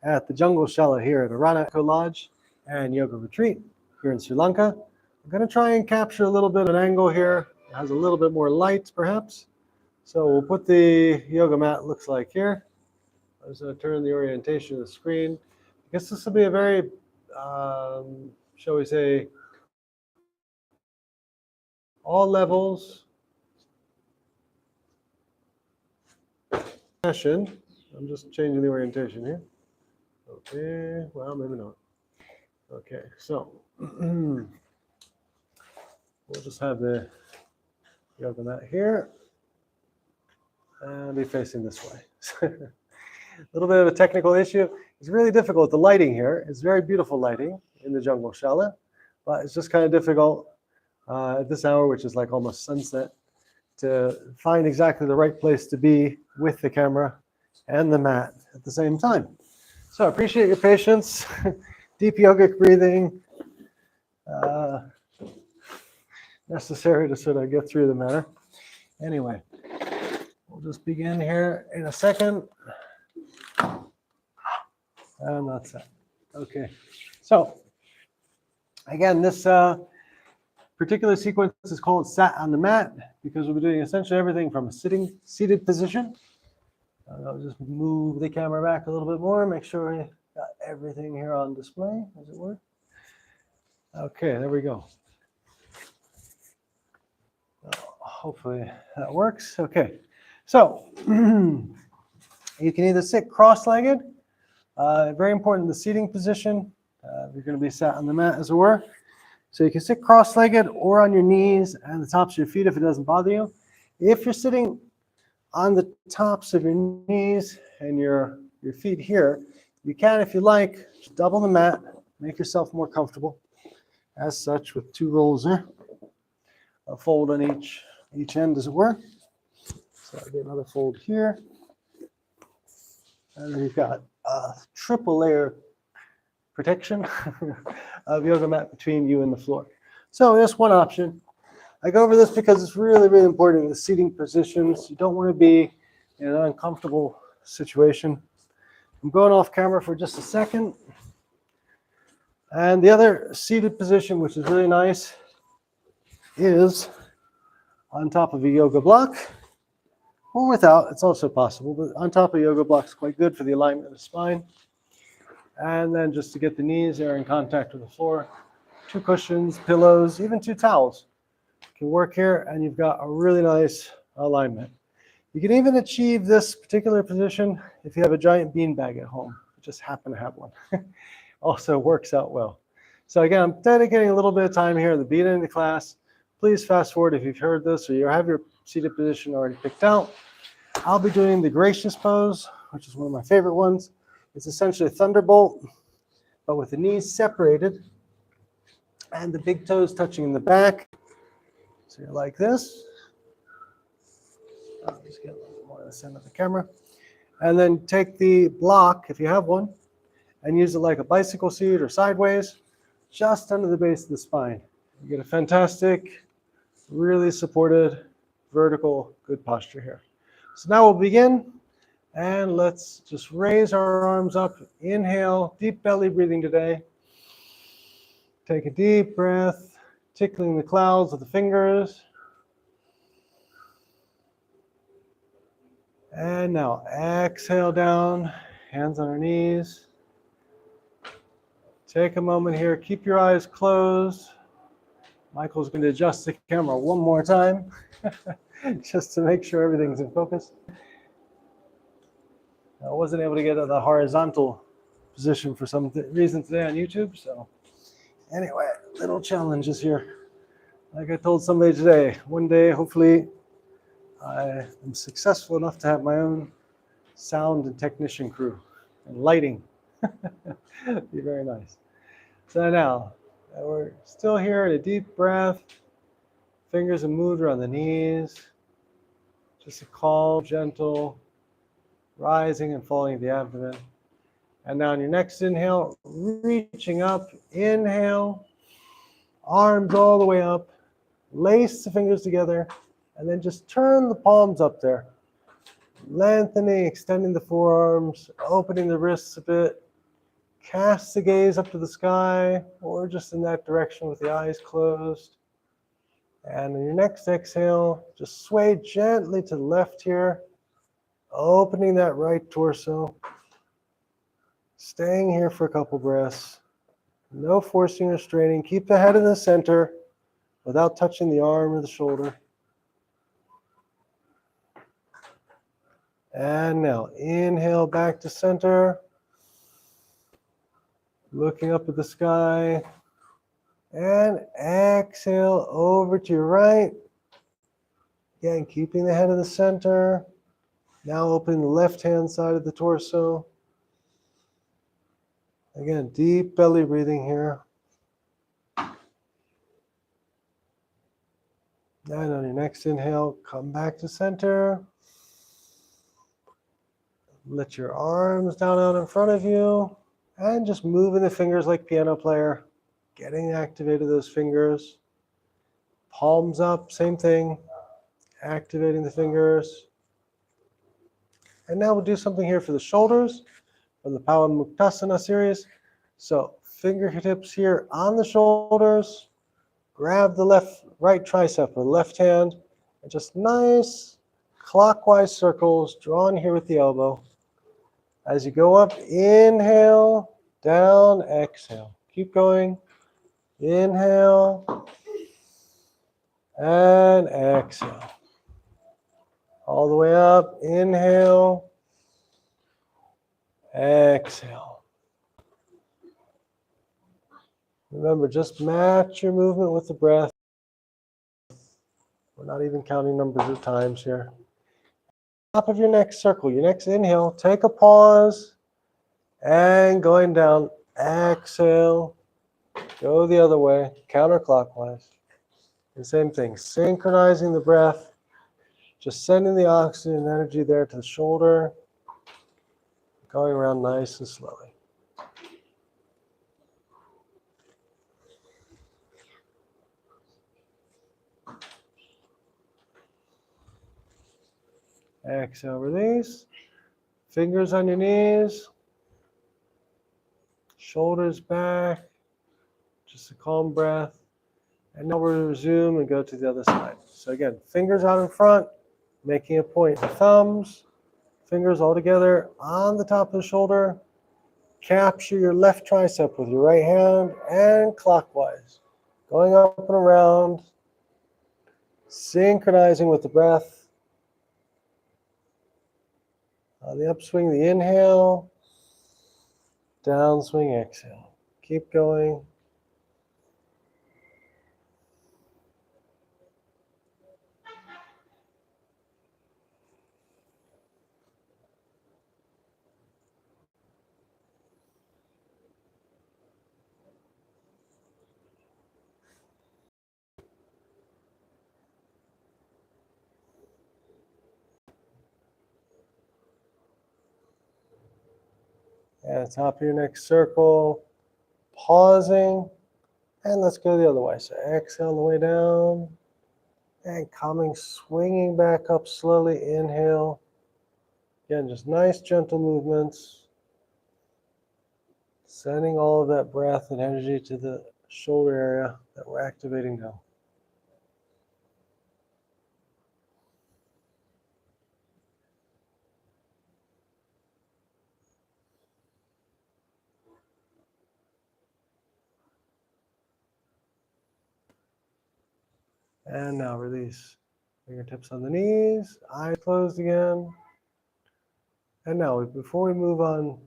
at the Jungle Shala here at Arana Eco Lodge and Yoga Retreat here in Sri Lanka. I'm going to try and capture a little bit of an angle here. It has a little bit more light, perhaps. So we'll put the yoga mat, looks like here. I'm just going to turn the orientation of the screen. I guess this will be a very, shall we say, all levels session. I'm just changing the orientation here. Okay, well, maybe not. Okay, so we'll just have the yoga mat here and be facing this way. A little bit of a technical issue. It's really difficult. The lighting here is very beautiful lighting in the Jungle Shala, but it's just kind of difficult at this hour, which is like almost sunset, to find exactly the right place to be with the camera and the mat at the same time. So I appreciate your patience. Deep yogic breathing, necessary to sort of get through the matter. Anyway, we'll just begin here in a second. And that's it. Okay. So again, this particular sequence is called Sat on the Mat because we'll be doing essentially everything from a seated position. I'll just move the camera back a little bit more, make sure we got everything here on display, as it were. Okay, there we go. Hopefully that works. Okay, so you can either sit cross-legged, very important, the seating position. You're going to be sat on the mat, as it were. So you can sit cross-legged or on your knees and the tops of your feet if it doesn't bother you. If you're sitting on the tops of your knees and your feet here, you can, if you like, just double the mat, make yourself more comfortable. As such, with two rolls there, a fold on each end, as it were. So I get another fold here, and then you've got a triple layer protection of yoga mat between you and the floor. So that's one option. I go over this because it's really, really important in the seating positions. You don't want to be in an uncomfortable situation. I'm going off camera for just a second. And the other seated position, which is really nice, is on top of a yoga block, or without. It's also possible, but on top of a yoga block is quite good for the alignment of the spine. And then just to get the knees there in contact with the floor, two cushions, pillows, even two towels can work here, and you've got a really nice alignment. You can even achieve this particular position if you have a giant beanbag at home. You just happen to have one. Also works out well. So again, I'm dedicating a little bit of time here at the beginning of the class. Please fast forward if you've heard this or you have your seated position already picked out. I'll be doing the gracious pose, which is one of my favorite ones. It's essentially a thunderbolt, but with the knees separated and the big toes touching in the back. So you're like this. I'll just get a little bit more of the center of the camera. And then take the block, if you have one, and use it like a bicycle seat or sideways, just under the base of the spine. You get a fantastic, really supported, vertical, good posture here. So now we'll begin, and let's just raise our arms up. Inhale, deep belly breathing today. Take a deep breath, tickling the clouds with the fingers. And now exhale down, hands on our knees. Take a moment here, keep your eyes closed. Michael's going to adjust the camera one more time, just to make sure everything's in focus. I wasn't able to get to the horizontal position for some reason today on YouTube, so anyway, little challenges here. Like I told somebody today, one day, hopefully, I am successful enough to have my own sound and technician crew and lighting. Be very nice. So now, we're still here in a deep breath. Fingers are moved around the knees. Just a calm, gentle rising and falling of the abdomen. And now on your next inhale, reaching up, inhale, arms all the way up, lace the fingers together, and then just turn the palms up there. Lengthening, extending the forearms, opening the wrists a bit, Cast the gaze up to the sky or just in that direction with the eyes closed. And in your next exhale, just sway gently to the left here, opening that right torso. Staying here for a couple breaths. No forcing or straining. Keep the head in the center without touching the arm or the shoulder. And now inhale back to center. Looking up at the sky. And exhale over to your right. Again, keeping the head in the center. Now opening the left-hand side of the torso. Again, deep belly breathing here. And on your next inhale, come back to center. Let your arms down out in front of you. And just moving the fingers like piano player. Getting activated those fingers. Palms up, same thing. Activating the fingers. And now we'll do something here for the shoulders from the Pawanmuktasana series. So fingertips here on the shoulders. Grab the right tricep with the left hand. And just nice clockwise circles drawn here with the elbow. As you go up, inhale, down, exhale. Keep going. Inhale and exhale. All the way up, inhale, exhale. Remember, just match your movement with the breath. We're not even counting numbers of times here. Top of your next circle, your next inhale, take a pause, and going down, exhale, go the other way, counterclockwise. And same thing, synchronizing the breath, just sending the oxygen and energy there to the shoulder, going around nice and slowly. Exhale, release. Fingers on your knees. Shoulders back. Just a calm breath. And now we'll resume and go to the other side. So again, fingers out in front, making a point. The thumbs, fingers all together on the top of the shoulder. Capture your left tricep with your right hand and clockwise. Going up and around. Synchronizing with the breath. On the upswing, the inhale, downswing, exhale. Keep going. And top of your next circle, pausing, and let's go the other way. So exhale on the way down, and coming, swinging back up slowly, inhale. Again, just nice gentle movements, sending all of that breath and energy to the shoulder area that we're activating now. And now release. Fingertips on the knees, eyes closed again. And now, before we move on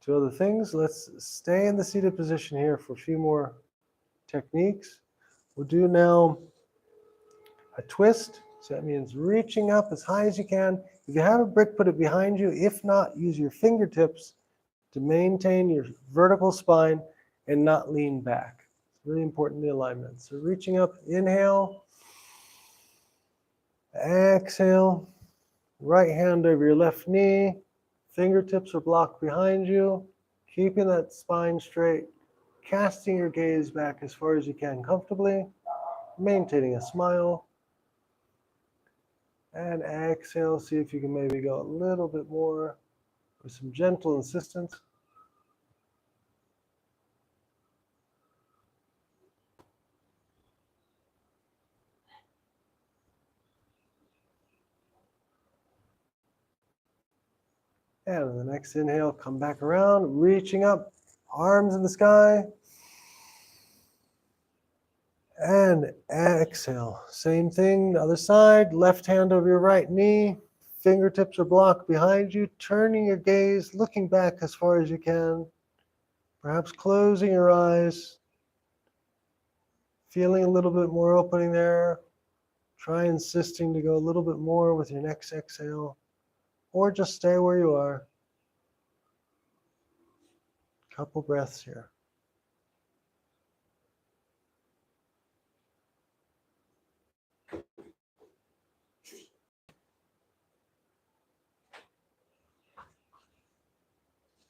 to other things, let's stay in the seated position here for a few more techniques. We'll do now a twist. So that means reaching up as high as you can. If you have a brick, put it behind you. If not, use your fingertips to maintain your vertical spine and not lean back. It's really important, the alignment. So reaching up, inhale, exhale, right hand over your left knee, fingertips are blocked behind you, keeping that spine straight, casting your gaze back as far as you can comfortably, maintaining a smile, and exhale, see if you can maybe go a little bit more with some gentle insistence. And on the next inhale, come back around, reaching up, arms in the sky. And exhale. Same thing, the other side, left hand over your right knee, fingertips are blocked behind you, turning your gaze, looking back as far as you can, perhaps closing your eyes, feeling a little bit more opening there. Try insisting to go a little bit more with your next exhale, or just stay where you are. Couple breaths here.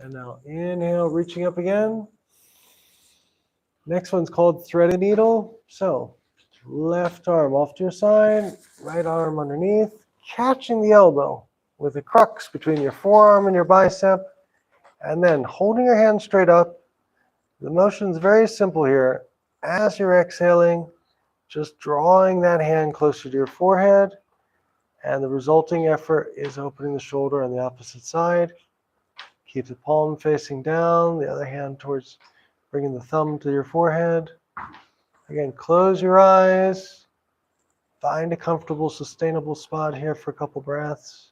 And now inhale, reaching up again. Next one's called threaded needle. So left arm off to your side, right arm underneath, catching the elbow with the crux between your forearm and your bicep, and then holding your hand straight up. The motion's very simple here. As you're exhaling, just drawing that hand closer to your forehead, and the resulting effort is opening the shoulder on the opposite side. Keep the palm facing down, the other hand towards bringing the thumb to your forehead. Again, close your eyes. Find a comfortable, sustainable spot here for a couple breaths.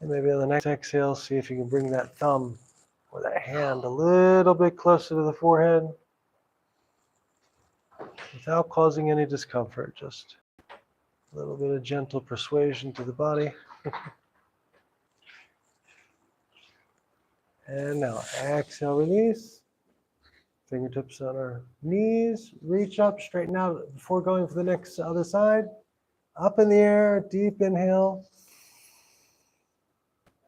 And maybe on the next exhale, see if you can bring that thumb or that hand a little bit closer to the forehead without causing any discomfort, just a little bit of gentle persuasion to the body. And now exhale, release. Fingertips on our knees. Reach up, straighten out before going for the next other side. Up in the air, deep inhale.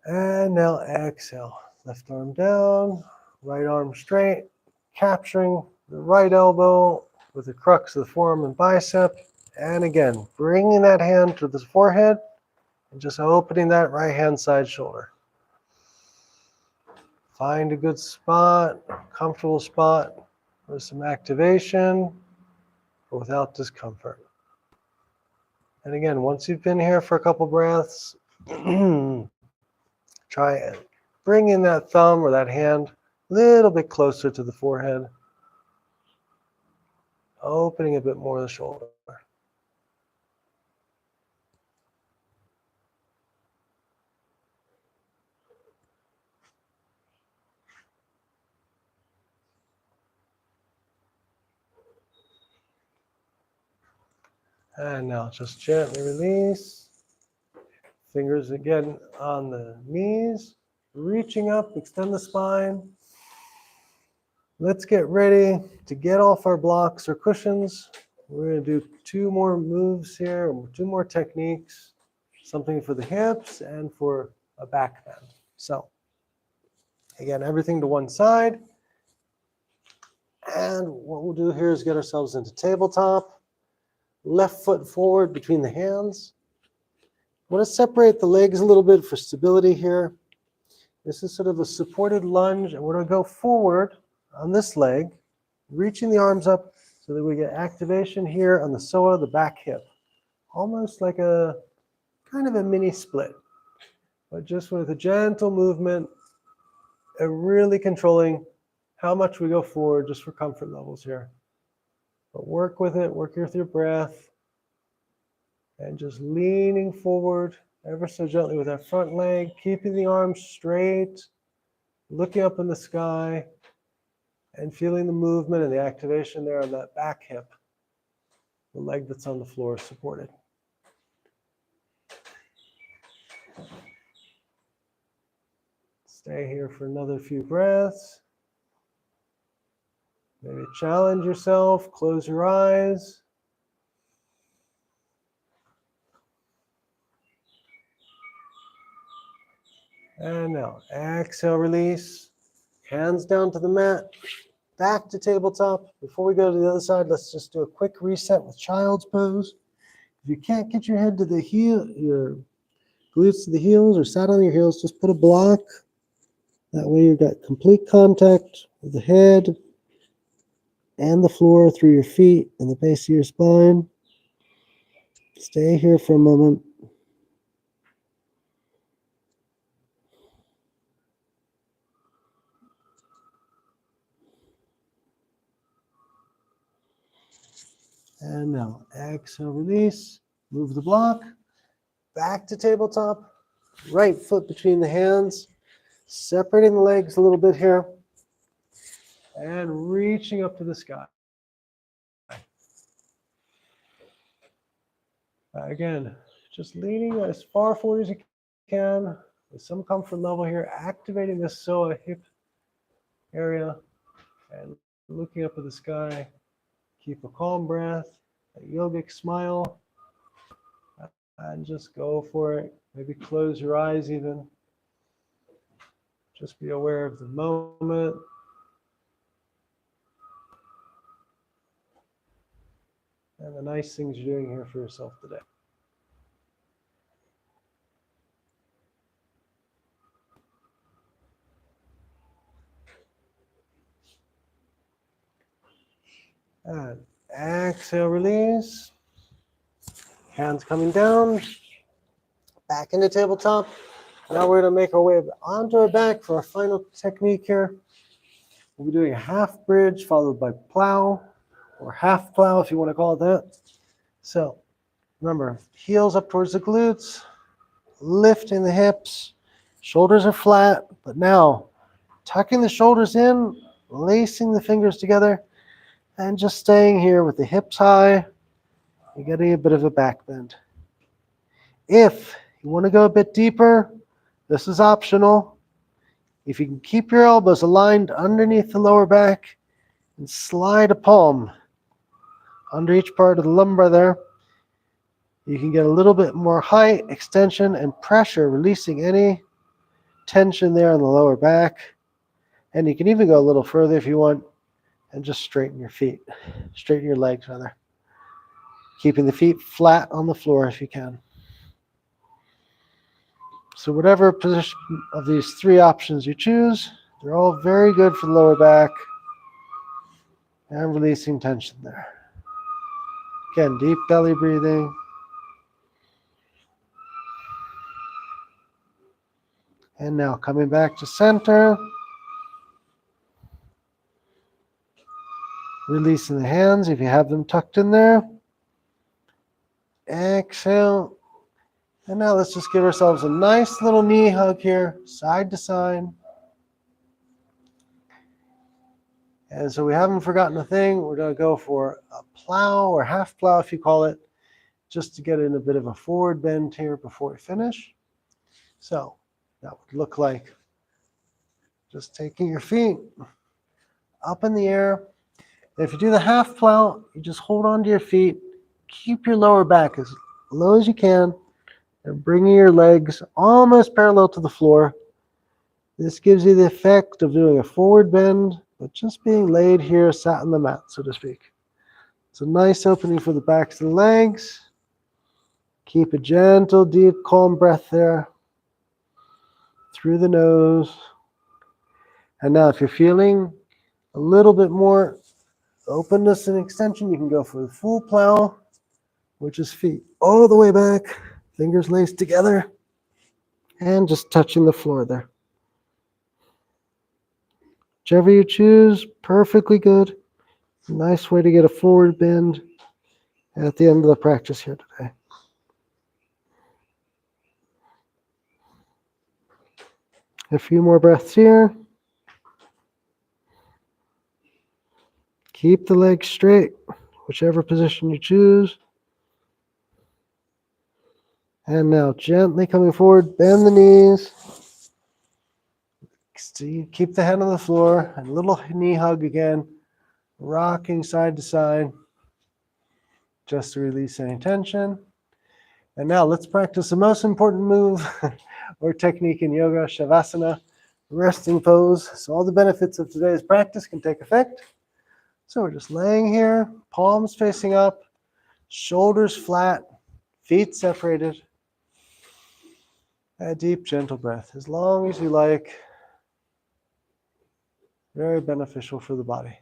And now exhale. Left arm down, right arm straight, capturing the right elbow with the crux of the forearm and bicep. And again, bringing that hand to the forehead and just opening that right hand side shoulder. Find a good spot, comfortable spot with some activation, but without discomfort. And again, once you've been here for a couple breaths, try and bring in that thumb or that hand a little bit closer to the forehead, opening a bit more of the shoulder. And now just gently release. Fingers again on the knees, reaching up, extend the spine. Let's get ready to get off our blocks or cushions. We're going to do 2 more moves here, 2 more techniques, something for the hips and for a back bend. So again, everything to one side. And what we'll do here is get ourselves into tabletop. Left foot forward between the hands. I want to separate the legs a little bit for stability here. This is sort of a supported lunge, and we're going to go forward on this leg, reaching the arms up so that we get activation here on the psoas, the back hip. Almost like a kind of a mini split, but just with a gentle movement and really controlling how much we go forward just for comfort levels here. But work with it, work with your breath, and just leaning forward ever so gently with that front leg, keeping the arms straight, looking up in the sky, and feeling the movement and the activation there on that back hip, the leg that's on the floor supported. Stay here for another few breaths. Maybe challenge yourself, close your eyes. And now, exhale, release. Hands down to the mat, back to tabletop. Before we go to the other side, let's just do a quick reset with child's pose. If you can't get your head to the heel, your glutes to the heels, or sat on your heels, just put a block. That way you've got complete contact with the head and the floor through your feet and the base of your spine. Stay here for a moment. And now exhale, release. Move the block. Back to tabletop. Right foot between the hands. Separating the legs a little bit here. And reaching up to the sky. Again, just leaning as far forward as you can with some comfort level here, activating the psoas hip area and looking up at the sky. Keep a calm breath, a yogic smile, and just go for it. Maybe close your eyes even. Just be aware of the moment. And the nice things you're doing here for yourself today. And exhale, release. Hands coming down. Back into tabletop. Now we're going to make our way onto our back for our final technique here. We'll be doing a half bridge followed by plow, or half plow if you want to call it that. So remember, heels up towards the glutes, lifting the hips, shoulders are flat, but now tucking the shoulders in, lacing the fingers together, and just staying here with the hips high. You're getting a bit of a back bend. If you want to go a bit deeper, this is optional. If you can keep your elbows aligned underneath the lower back and slide a palm under each part of the lumbar there, you can get a little bit more height, extension, and pressure, releasing any tension there on the lower back. And you can even go a little further if you want and just straighten your feet, straighten your legs rather. Keeping the feet flat on the floor if you can. So whatever position of these three options you choose, they're all very good for the lower back and releasing tension there. Again, deep belly breathing. And now coming back to center. Releasing the hands if you have them tucked in there. Exhale. And now let's just give ourselves a nice little knee hug here, side to side. And so we haven't forgotten a thing. We're going to go for a plow or half plow, if you call it, just to get in a bit of a forward bend here before we finish. So that would look like just taking your feet up in the air. If you do the half plow, you just hold on to your feet, keep your lower back as low as you can, and bringing your legs almost parallel to the floor. This gives you the effect of doing a forward bend, but just being laid here, sat on the mat, so to speak. It's a nice opening for the backs of the legs. Keep a gentle, deep, calm breath there through the nose. And now if you're feeling a little bit more openness and extension, you can go for the full plow, which is feet all the way back, fingers laced together, and just touching the floor there. Whichever you choose, perfectly good. Nice way to get a forward bend at the end of the practice here today. A few more breaths here. Keep the legs straight, whichever position you choose. And now gently coming forward, bend the knees. So you keep the head on the floor, and a little knee hug again, rocking side to side, just to release any tension. And now let's practice the most important move or technique in yoga, Shavasana, resting pose. So all the benefits of today's practice can take effect. So we're just laying here, palms facing up, shoulders flat, feet separated. A deep, gentle breath, as long as you like. Very beneficial for the body.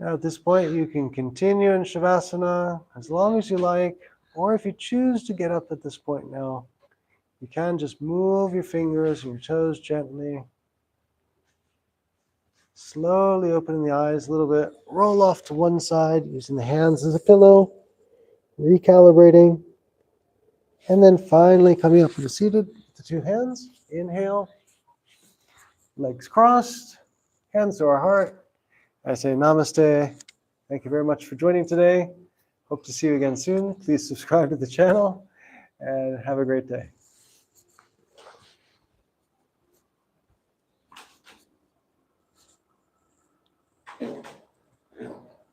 Now at this point, you can continue in Shavasana as long as you like, or if you choose to get up at this point now, you can just move your fingers and your toes gently. Slowly opening the eyes a little bit, roll off to one side using the hands as a pillow, recalibrating, and then finally coming up to the seated with the two hands. Inhale, legs crossed, hands to our heart. I say namaste. Thank you very much for joining today. Hope to see you again soon. Please subscribe to the channel and have a great day.